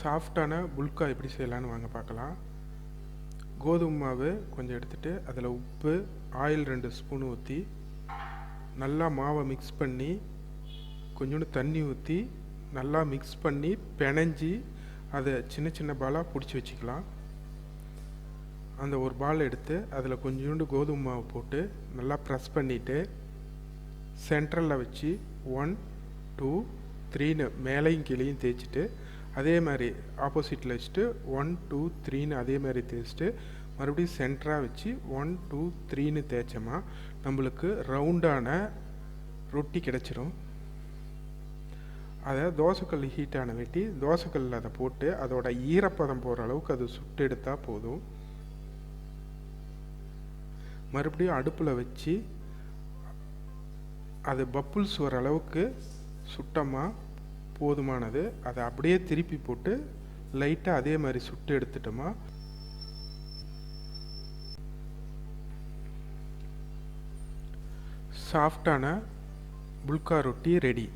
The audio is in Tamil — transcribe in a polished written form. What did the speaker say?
சாஃப்டான புல்கா எப்படி செய்யலான்னு வாங்க பார்க்கலாம். கோதுமை மாவு கொஞ்சம் எடுத்துகிட்டு அதில் உப்பு, ஆயில் 2 ஸ்பூன் ஊற்றி நல்லா மாவை மிக்ஸ் பண்ணி கொஞ்சோண்டு தண்ணி ஊற்றி நல்லா மிக்ஸ் பண்ணி பிணைஞ்சி அதை சின்ன சின்ன பாலாக பிடிச்சி வச்சுக்கலாம். அந்த ஒரு பால் எடுத்து அதில் கொஞ்சோண்டு கோதுமை மாவு போட்டு நல்லா ப்ரெஸ் பண்ணிவிட்டு சென்ட்ரலில் வச்சு 1 2 3ன்னு மேலையும் கீழையும் தேய்ச்சிட்டு அதே மாதிரி ஆப்போசிட்டில் வச்சுட்டு 1 2 3ன்னு அதே மாதிரி தேய்ச்சிட்டு மறுபடியும் சென்டராக வச்சு 1 2 3ன்னு தேய்ச்சோமா நம்மளுக்கு ரவுண்டான ரொட்டி கிடச்சிரும். அதை தோசைக்கல் ஹீட்டான வெட்டி தோசைக்கல்லில் அதை போட்டு அதோட ஈரப்பதம் போகிற அளவுக்கு அது சுட்டு எடுத்தால் போதும். மறுபடியும் அடுப்பில் வச்சு அது பப்புள்ஸ் வர அளவுக்கு சுட்டமாக போதுமானது. அதை அப்படியே திருப்பி போட்டு லைட்டாக அதே மாதிரி சுட்டு எடுத்துட்டோமா சாஃப்டான புல்கா ரொட்டி ரெடி.